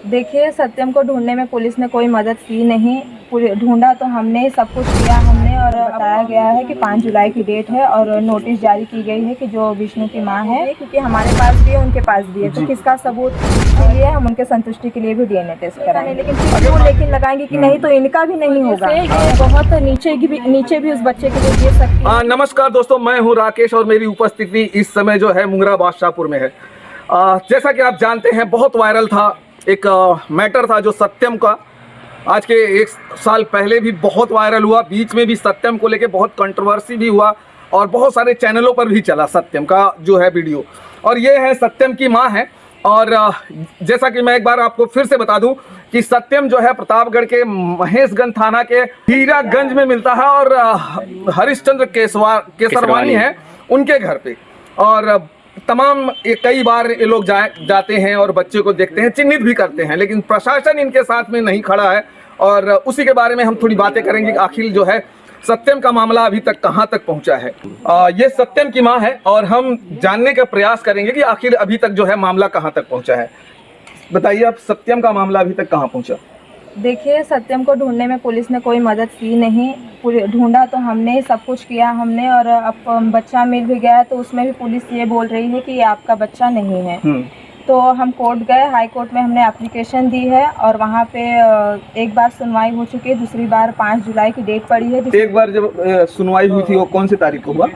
देखिए, सत्यम को ढूँढने में पुलिस ने कोई मदद की नहीं। ढूँढा तो हमने ही, सब कुछ किया हमने, और बताया गया है कि 5 जुलाई की डेट है और नोटिस जारी की गई है कि जो विष्णु की माँ है, क्योंकि हमारे पास भी है, उनके पास भी है, तो किसका सबूत के लिए हम उनके संतुष्टि के लिए भी डीएनए टेस्ट कराएंगे। लेकिन फिर वो लेकिन लगाएंगे कि नहीं तो इनका भी नहीं होगा। बहुत नीचे भी उस बच्चे के लिए गिर सकती है। नमस्कार दोस्तों, मैं हूं राकेश और मेरी उपस्थिति इस समय जो है मुंगरा बादशाहपुर में है। जैसा कि आप जानते हैं, बहुत वायरल था एक मैटर था जो सत्यम का। आज के 1 साल पहले भी बहुत वायरल हुआ, बीच में भी सत्यम को लेके बहुत कंट्रोवर्सी भी हुआ और बहुत सारे चैनलों पर भी चला सत्यम का जो है वीडियो। और ये है सत्यम की माँ है। और जैसा कि मैं एक बार आपको फिर से बता दूं कि सत्यम जो है प्रतापगढ़ के महेशगंज थाना के हीरागंज में मिलता है और हरिश्चंद्र केसरवानी है उनके घर पे। और तमाम कई बार ये लोग जाते हैं और बच्चे को देखते हैं, चिन्हित भी करते हैं, लेकिन प्रशासन इनके साथ में नहीं खड़ा है। और उसी के बारे में हम थोड़ी बातें करेंगे कि आखिर जो है सत्यम का मामला अभी तक कहां तक पहुंचा है। ये सत्यम की मां है और हम जानने का प्रयास करेंगे कि आखिर अभी तक जो है मामला कहां तक पहुंचा है। बताइए आप, सत्यम का मामला अभी तक कहां पहुंचा? देखिए, सत्यम को ढूंढने में पुलिस ने कोई मदद की नहीं। ढूंढा तो हमने ही, सब कुछ किया हमने, और अब बच्चा मिल भी गया तो उसमें भी पुलिस ये बोल रही है कि ये आपका बच्चा नहीं है। तो हम कोर्ट गए, हाई कोर्ट में हमने एप्लीकेशन दी है और वहाँ पे एक बार सुनवाई हो चुकी है, दूसरी बार 5 जुलाई की डेट पड़ी है। एक बार जब सुनवाई हुई थी वो कौन सी तारीख को हुआ?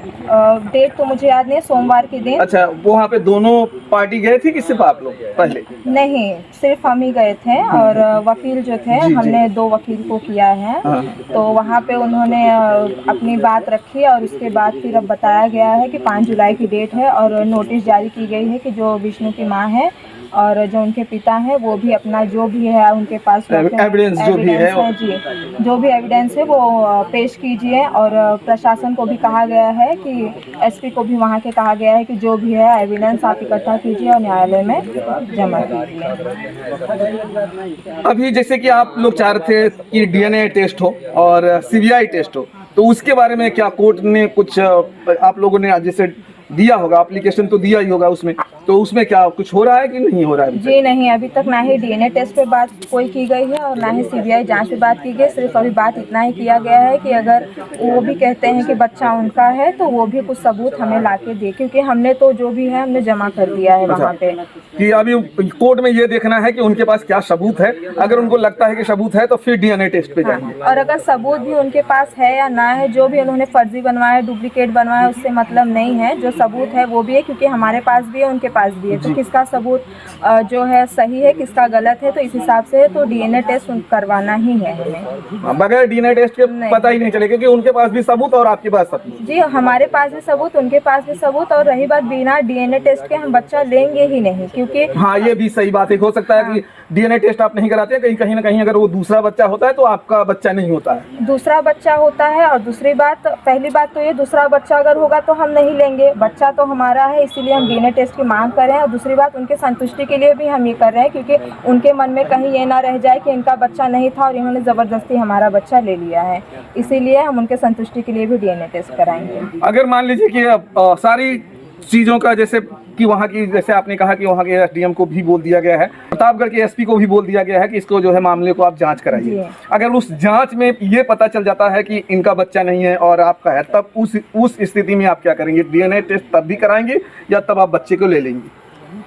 डेट तो मुझे याद नहीं, सोमवार के दिन। अच्छा, वहाँ पे दोनों पार्टी गए थे कि सिर्फ आप लोग पहले? नहीं, सिर्फ हम ही गए थे और वकील जो थे, हमने 2 वकील को किया है। तो वहाँ पे उन्होंने अपनी बात रखी और उसके बाद फिर अब बताया गया है कि 5 जुलाई की डेट है और नोटिस जारी की गई है कि जो विष्णु की माँ है और जो उनके पिता हैं वो भी अपना जो भी है उनके पास एविडेंस जो भी है जी, जो भी एविडेंस है वो पेश कीजिए। और प्रशासन को भी कहा गया है कि एसपी को भी वहाँ के कहा गया है कि जो भी है एविडेंस आप इकट्ठा कीजिए और न्यायालय में जमा कीजिए। अभी जैसे कि आप लोग चाह रहे थे कि डीएनए टेस्ट हो और सीबीआई टेस्ट हो, तो उसके बारे में क्या कोर्ट ने कुछ आप लोगों ने जैसे दिया होगा, एप्लीकेशन तो दिया ही होगा उसमें, तो उसमें क्या कुछ हो रहा है कि नहीं हो रहा है? जी नहीं, अभी तक ना ही डीएनए टेस्ट पे बात कोई की गई है और ना ही सीबीआई जांच पे बात की गई। सिर्फ अभी बात इतना ही किया गया है कि अगर वो भी कहते हैं कि बच्चा उनका है तो वो भी कुछ सबूत हमें लाके दे, क्योंकि हमने तो जो भी है हमने जमा कर दिया है वहाँ पे। कि अभी कोर्ट में ये देखना है कि उनके पास क्या सबूत है। अगर उनको लगता है कि सबूत है तो फिर डीएनए टेस्ट पे जाएंगे। और अगर सबूत भी उनके पास है या ना है, जो भी उन्होंने फर्जी बनवाया, डुप्लीकेट बनवाया, उससे मतलब नहीं है। जो सबूत है वो भी है, क्योंकि हमारे पास भी है उनके पास भी है। तो किसका सबूत जो है सही है, किसका गलत है, तो इस हिसाब से तो डीएनए टेस्ट करवाना ही है हमें। बगैर डीएनए टेस्ट के पता ही नहीं चलेगा कि उनके पास भी सबूत और आपके पास सबूत। जी, हमारे पास भी सबूत, उनके पास भी सबूत। और रही बात, बिना डीएनए टेस्ट के हम बच्चा लेंगे ही नहीं, क्योंकि हाँ, ये भी सही बात है। हो सकता है कि डीएनए टेस्ट आप नहीं कराते, कहीं ना कहीं अगर वो दूसरा बच्चा होता है तो आपका बच्चा नहीं होता है, दूसरा बच्चा होता है। और दूसरी बात, पहली बात तो ये, दूसरा बच्चा अगर होगा तो हम नहीं लेंगे, बच्चा तो हमारा है, इसीलिए हम डीएनए टेस्ट की मांग कर रहे हैं। और दूसरी बात, उनके संतुष्टि के लिए भी हम ये कर रहे हैं, क्योंकि उनके मन में कहीं ये ना रह जाए कि इनका बच्चा नहीं था और इन्होंने ज़बरदस्ती हमारा बच्चा ले लिया है। इसीलिए हम उनके संतुष्टि के लिए भी डीएनए टेस्ट कराएंगे। अगर मान लीजिए कि सारी चीज़ों का, जैसे कि वहाँ की, जैसे आपने कहा कि वहाँ के एसडीएम को भी बोल दिया गया है, प्रतापगढ़ के एसपी को भी बोल दिया गया है कि इसको जो है मामले को आप जांच कराइए। अगर उस जांच में ये पता चल जाता है कि इनका बच्चा नहीं है और आपका है, तब उस स्थिति में आप क्या करेंगे? डीएनए टेस्ट तब भी कराएंगे या तब आप बच्चे को ले लेंगे?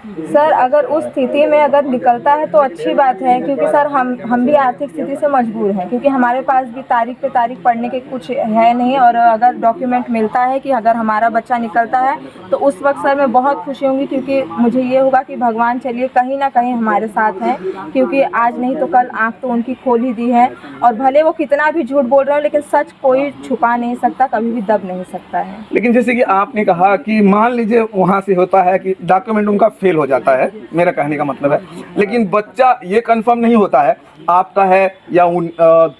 सर, अगर उस स्थिति में अगर निकलता है तो अच्छी बात है, क्योंकि सर हम भी आर्थिक स्थिति से मजबूर हैं, क्योंकि हमारे पास भी तारीख पे तारीख पढ़ने के कुछ है नहीं। और अगर डॉक्यूमेंट मिलता है कि अगर हमारा बच्चा निकलता है तो उस वक्त सर मैं बहुत खुशी होंगी, क्योंकि मुझे ये होगा कि भगवान चलिए कहीं ना कहीं हमारे साथ हैं, क्योंकि आज नहीं तो कल आँख तो उनकी खोल ही दी है। और भले वो कितना भी झूठ बोल रहे हो, लेकिन सच कोई छुपा नहीं सकता, कभी भी दब नहीं सकता है। लेकिन जैसे कि आपने कहा कि मान लीजिए वहाँ से होता है कि डॉक्यूमेंट उनका फेल हो जाता है, मेरा कहने का मतलब है, लेकिन बच्चा ये कंफर्म नहीं होता है आपका है या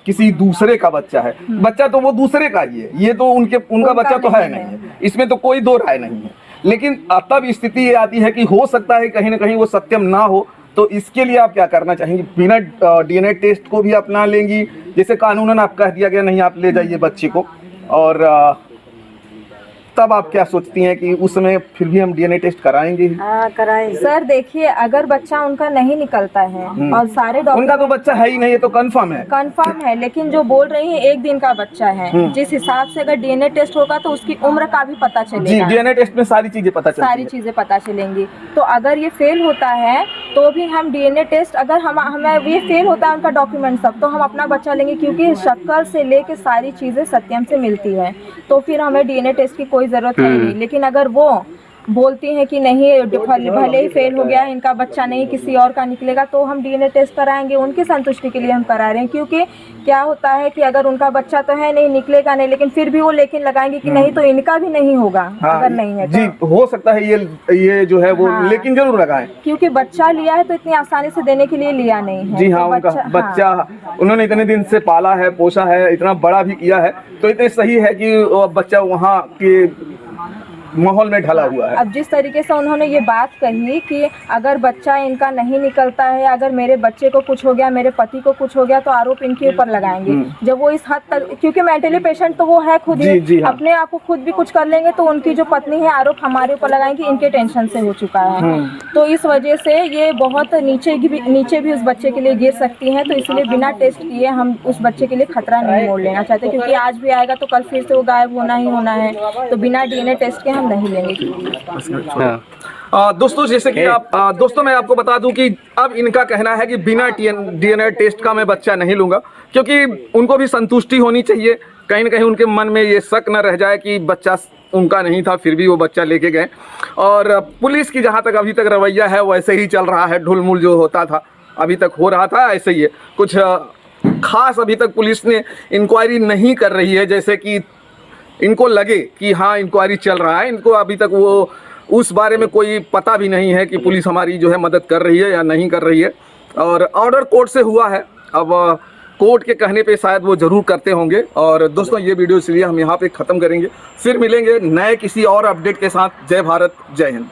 किसी दूसरे का बच्चा है। बच्चा तो वो दूसरे का ही है, ये तो उनका बच्चा तो है नहीं है, इसमें तो कोई दो राय नहीं है। लेकिन तब स्थिति ये आती है कि हो सकता है कहीं ना कहीं वो सत्यम ना हो, तो इसके लिए आप क्या करना चाहेंगे? बिना डीएनए टेस्ट को भी अपना लेंगी, जैसे कानूनन आप कह दिया गया नहीं आप ले जाइए बच्चे को, और तब आप क्या सोचती हैं कि उस समय फिर भी हम डीएनए टेस्ट कराएंगे ही? हाँ कराएंगे। सर देखिए, अगर बच्चा उनका नहीं निकलता है और सारे उनका डॉक्टर तो बच्चा है ही नहीं, ये तो कंफर्म है। कंफर्म है, लेकिन जो बोल रही है 1 दिन का बच्चा है, जिस हिसाब से अगर डीएनए टेस्ट होगा तो उसकी उम्र का भी पता जी, चलेगा। डीएनए टेस्ट में सारी चीजें पता चलती सारी है। चीजें पता चलेंगी। तो अगर ये फेल होता है तो भी हम डीएनए टेस्ट, अगर हमें ये फेल होता है उनका डॉक्यूमेंट सब, तो हम अपना बच्चा लेंगे, क्योंकि शक्ल से लेके सारी चीजें सत्यम से मिलती है, तो फिर हमें डीएनए टेस्ट की कोई जरूरत है नहीं। लेकिन अगर वो बोलती हैं कि नहीं भले ही फेल हो गया है, इनका बच्चा नहीं किसी और का निकलेगा, तो हम डीएनए टेस्ट कराएंगे। उनकी संतुष्टि के लिए हम करा रहे हैं, क्योंकि क्या होता है कि अगर उनका बच्चा तो है नहीं, निकलेगा नहीं, लेकिन फिर भी वो लेकिन लगाएंगे कि नहीं तो इनका भी नहीं होगा। हाँ, अगर नहीं है जी, तो हो सकता है ये जो है वो हाँ। लेकिन जरूर लगाएं। क्योंकि बच्चा लिया है तो इतनी आसानी से देने के लिए लिया नहीं है। जी हाँ, तो उनका बच्चा उन्होंने इतने दिन से पाला है, पोसा है, इतना बड़ा भी किया है, तो इतने सही है कि वो बच्चा वहाँ के माहौल में ढला हुआ है। अब जिस तरीके से उन्होंने ये बात कही कि अगर बच्चा इनका नहीं निकलता है, अगर मेरे बच्चे को कुछ हो गया, मेरे पति को कुछ हो गया, तो आरोप इनके ऊपर लगाएंगे। जब वो इस हद तक, क्योंकि मेंटली पेशेंट तो वो है खुद ही, जी हाँ। अपने आप को खुद भी कुछ कर लेंगे, तो उनकी जो पत्नी है आरोप हमारे ऊपर लगाएंगे, इनके टेंशन से हो चुका है। तो इस वजह से ये बहुत नीचे भी उस बच्चे के लिए गिर सकती है। तो इसलिए बिना टेस्ट किए हम उस बच्चे के लिए खतरा नहीं मोड़ लेना चाहते, क्योंकि आज भी आएगा तो कल फिर से वो गायब होना ही होना है। तो बिना डीएनए टेस्ट के हम नहीं लेंगे। दोस्तों, जैसे कि दोस्तों मैं आपको बता दूं कि अब इनका कहना है कि बिना डीएनए टेस्ट का मैं बच्चा नहीं लूंगा, क्योंकि उनको भी संतुष्टि होनी चाहिए। कहीं ना कहीं उनके मन में ये शक न रह जाए कि बच्चा उनका नहीं था, फिर भी वो बच्चा लेके गए। और पुलिस की जहां तक अभी तक रवैया है वैसे ही चल रहा है, ढुलमुल जो होता था अभी तक हो रहा था ऐसे ही है। कुछ खास अभी तक पुलिस ने इंक्वायरी नहीं कर रही है, जैसे कि इनको लगे कि हाँ इंक्वायरी चल रहा है। इनको अभी तक वो उस बारे में कोई पता भी नहीं है कि पुलिस हमारी जो है मदद कर रही है या नहीं कर रही है। और ऑर्डर कोर्ट से हुआ है, अब कोर्ट के कहने पे शायद वो ज़रूर करते होंगे। और दोस्तों, ये वीडियो इसलिए हम यहाँ पे ख़त्म करेंगे, फिर मिलेंगे नए किसी और अपडेट के साथ। जय भारत, जय हिंद।